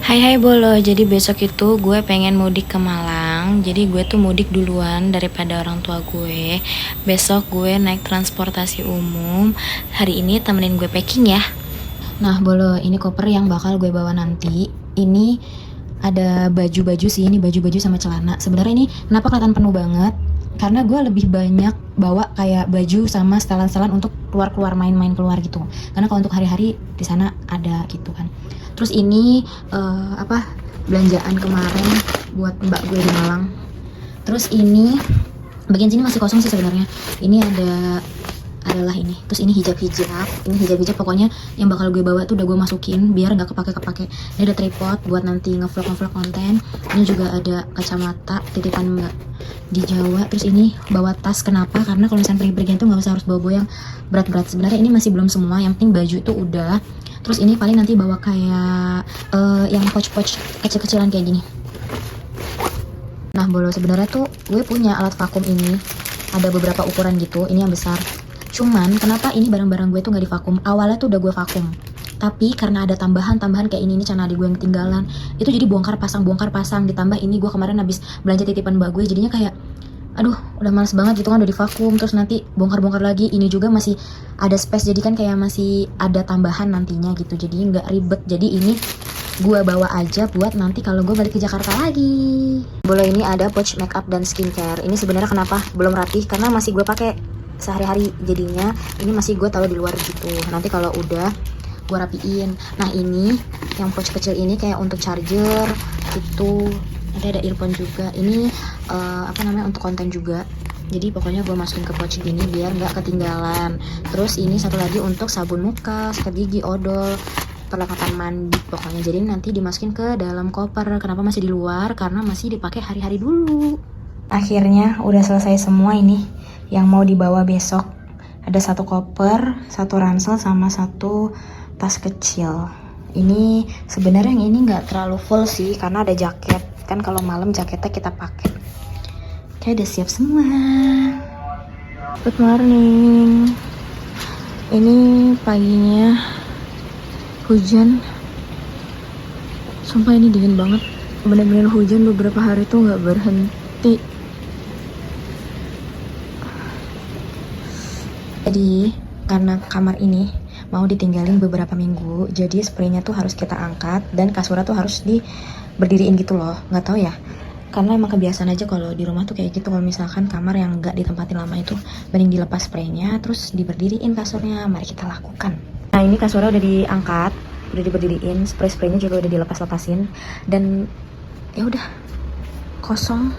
Hai Bolo, jadi besok itu gue pengen mudik ke Malang. Jadi gue tuh mudik duluan daripada orang tua gue. Besok gue naik transportasi umum. Hari ini temenin gue packing ya. Nah Bolo, ini koper yang bakal gue bawa nanti. Ini ada baju-baju sih, ini baju-baju sama celana. Sebenarnya ini kenapa kelihatan penuh banget? Karena gue lebih banyak bawa kayak baju sama setelan-setelan untuk keluar-keluar main-main keluar gitu. Karena kalau untuk hari-hari di sana ada gitu kan. Terus ini belanjaan kemarin buat mbak gue di Malang. Terus ini bagian sini masih kosong sih sebenarnya. Ini adalah ini. Terus ini hijab pokoknya yang bakal gue bawa tuh udah gue masukin biar nggak kepake. Ini ada tripod buat nanti ngevlog konten. Ini juga ada kacamata titipan mbak di Jawa. Terus ini bawa tas, kenapa? Karena kalau misalnya pergi-pergian tuh nggak usah harus bawa yang berat-berat. Sebenarnya ini masih belum semua, yang penting baju itu udah. Terus ini paling nanti bawa kayak yang pouch-pouch kecil-kecilan kayak gini. Nah Bolo, sebenarnya tuh gue punya alat vakum ini, ada beberapa ukuran gitu. Ini yang besar. Cuman kenapa ini barang-barang gue tuh nggak divakum? Awalnya tuh udah gue vakum, tapi karena ada tambahan kayak ini celana adik gue yang ketinggalan, itu jadi bongkar pasang. Ditambah ini gue kemarin habis belanja titipan mbak gue, jadinya kayak aduh udah males banget gitu kan, udah divakum terus nanti bongkar lagi. Ini juga masih ada space, jadi kan kayak masih ada tambahan nantinya gitu, jadi nggak ribet. Jadi ini gue bawa aja buat nanti kalau gue balik ke Jakarta lagi. Boleh, ini ada pouch makeup dan skincare. Ini sebenarnya kenapa belum rapih, karena masih gue pakai sehari-hari, jadinya ini masih gue taruh di luar gitu. Nanti kalau udah gue rapiin. Nah ini yang pouch kecil ini kayak untuk charger gitu. Ada earphone juga. Ini untuk konten juga. Jadi pokoknya gue masukin ke pouch gini biar nggak ketinggalan. Terus ini satu lagi untuk sabun muka, sikat gigi, odol, perlengkapan mandi pokoknya. Jadi nanti dimasukin ke dalam koper. Kenapa masih di luar? Karena masih dipakai hari-hari dulu. Akhirnya udah selesai semua ini yang mau dibawa besok. Ada satu koper, satu ransel, sama satu tas kecil. Ini sebenarnya yang ini nggak terlalu full sih karena ada jaket. Kan kalau malam jaketnya kita pakai. Oke, udah siap semua. Good morning. Ini paginya hujan. Sumpah ini dingin banget. Bener-bener hujan beberapa hari tuh nggak berhenti. Jadi karena kamar ini mau ditinggalin beberapa minggu, jadi spraynya tuh harus kita angkat dan kasurnya tuh harus berdiriin gitu loh. Nggak tahu ya, karena emang kebiasaan aja kalau di rumah tuh kayak gitu. Kalau misalkan kamar yang nggak ditempatin lama itu mending dilepas spraynya terus diberdiriin kasurnya. Mari kita lakukan. Nah ini kasurnya udah diangkat, udah diberdiriin, spraynya juga udah dilepas-lepasin, dan ya udah kosong.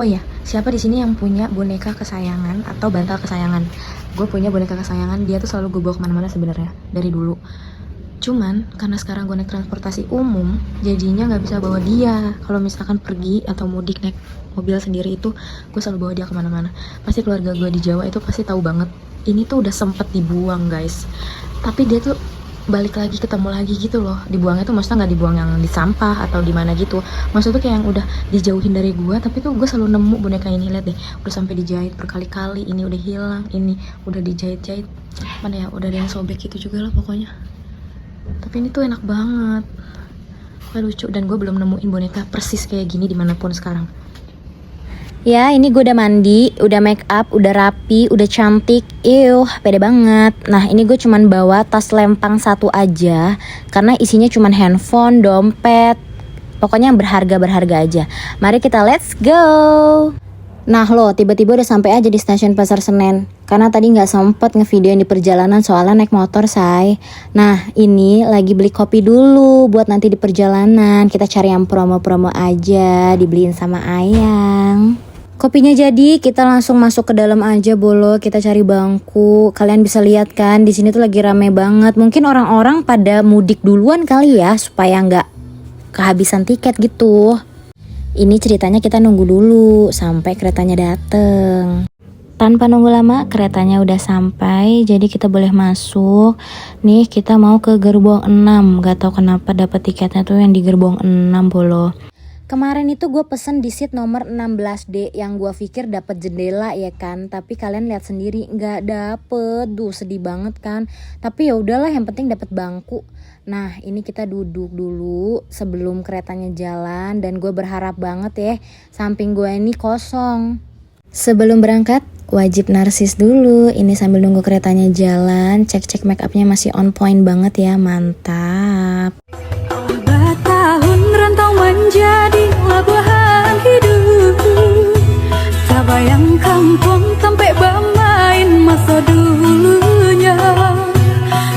Oh iya, siapa di sini yang punya boneka kesayangan atau bantal kesayangan? Gue punya boneka kesayangan, dia tuh selalu gue bawa kemana-mana sebenarnya dari dulu. Cuman karena sekarang gue naik transportasi umum, jadinya nggak bisa bawa dia. Kalau misalkan pergi atau mudik naik mobil sendiri itu, gue selalu bawa dia kemana-mana. Pasti keluarga gue di Jawa itu pasti tahu banget. Ini tuh udah sempet dibuang guys, tapi dia tuh balik lagi, ketemu lagi gitu loh. Dibuangnya tuh maksudnya nggak dibuang yang di sampah atau di mana gitu, maksudnya tuh kayak yang udah dijauhin dari gue, tapi tuh gue selalu nemu boneka ini. Lihat deh, udah sampai dijahit berkali-kali. Ini udah hilang, ini udah dijahit-jahit, mana ya, udah ada yang sobek gitu juga lah pokoknya. Tapi ini tuh enak banget, wah lucu. Dan gue belum nemuin boneka persis kayak gini dimanapun sekarang. Ya, ini gue udah mandi, udah make up, udah rapi, udah cantik. Pede banget. Nah, ini gue cuman bawa tas lempang satu aja, karena isinya cuman handphone, dompet, pokoknya yang berharga aja. Mari kita let's go. Nah lo, tiba-tiba udah sampai aja di stasiun Pasar Senen, karena tadi nggak sempet ngevideoin di perjalanan soalnya naik motor say. Nah ini lagi beli kopi dulu buat nanti di perjalanan. Kita cari yang promo-promo aja, dibeliin sama Ayang. Kopinya jadi, kita langsung masuk ke dalam aja Bolo. Kita cari bangku. Kalian bisa lihat kan, di sini tuh lagi rame banget. Mungkin orang-orang pada mudik duluan kali ya, supaya nggak kehabisan tiket gitu. Ini ceritanya kita nunggu dulu sampai keretanya dateng. Tanpa nunggu lama, keretanya udah sampai, jadi kita boleh masuk. Nih kita mau ke gerbong 6. Gak tahu kenapa dapat tiketnya tuh yang di gerbong 6 Bolo. Kemarin itu gue pesen di seat nomor 16D yang gue pikir dapat jendela ya kan, tapi kalian lihat sendiri nggak dapet. Duh sedih banget kan. Tapi ya udahlah, yang penting dapat bangku. Nah ini kita duduk dulu sebelum keretanya jalan, dan gue berharap banget ya samping gue ini kosong. Sebelum berangkat wajib narsis dulu. Ini sambil nunggu keretanya jalan, cek-cek make upnya masih on point banget ya, mantap. Tahun rantau menjadi labuhan hidup, tak bayang kampung sampai bermain masa dulunya.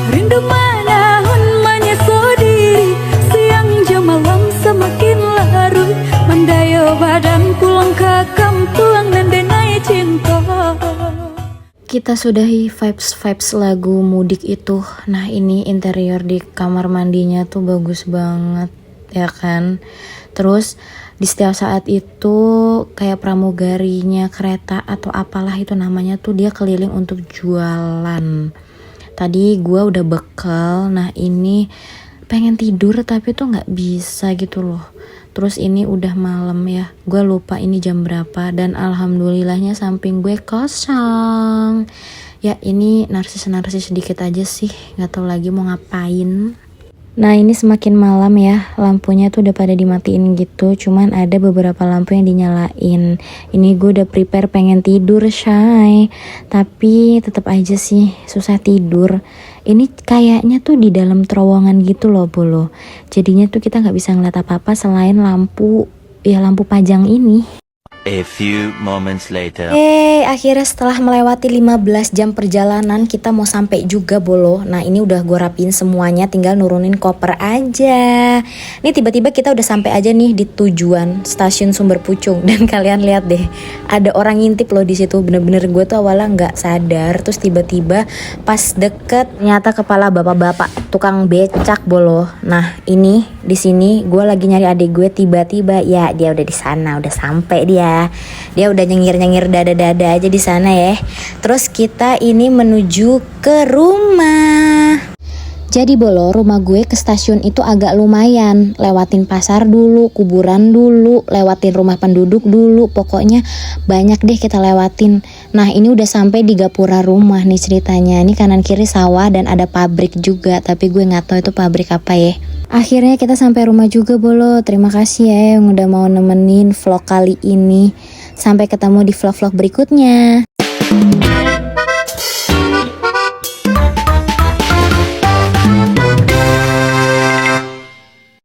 Rindu menahun menyesal diri, siang jam malam semakin larut, mendaya badan pulang ke kampung dan denai cinta. Kita sudahi vibes lagu mudik itu. Nah ini interior di kamar mandinya tuh bagus banget ya kan. Terus di setiap saat itu kayak pramugarinya kereta atau apalah itu namanya tuh, dia keliling untuk jualan. Tadi gua udah bekal. Nah ini pengen tidur tapi tuh gak bisa gitu loh. Terus ini udah malam ya, gue lupa ini jam berapa, dan alhamdulillahnya samping gue kosong. Ya ini narsis sedikit aja sih, gak tahu lagi mau ngapain. Nah ini semakin malam ya, lampunya tuh udah pada dimatiin gitu, cuman ada beberapa lampu yang dinyalain. Ini gue udah prepare pengen tidur Shay, tapi tetap aja sih susah tidur. Ini kayaknya tuh di dalam terowongan gitu loh Bolo, jadinya tuh kita nggak bisa ngeliat apa-apa selain lampu, ya lampu pajang ini. A few moments later. Akhirnya setelah melewati 15 jam perjalanan kita mau sampai juga Bolo. Nah ini udah gue rapiin semuanya, tinggal nurunin koper aja. Nih tiba-tiba kita udah sampai aja nih di tujuan, stasiun Sumber Pucung. Dan kalian lihat deh, ada orang ngintip loh di situ. Bener-bener gue tuh awalnya nggak sadar, terus tiba-tiba pas deket ternyata kepala bapak-bapak tukang becak Bolo. Nah ini di sini gue lagi nyari adik gue, tiba-tiba ya dia udah di sana, udah sampai dia udah nyengir dada-dada aja di sana ya. Terus kita ini menuju ke rumah. Jadi Bolo, rumah gue ke stasiun itu agak lumayan, lewatin pasar dulu, kuburan dulu, lewatin rumah penduduk dulu, pokoknya banyak deh kita lewatin. Nah ini udah sampai di gapura rumah nih ceritanya. Ini kanan kiri sawah dan ada pabrik juga, tapi gue nggak tahu itu pabrik apa ya. Akhirnya kita sampai rumah juga Bolo. Terima kasih ya yang udah mau nemenin vlog kali ini. Sampai ketemu di vlog-vlog berikutnya.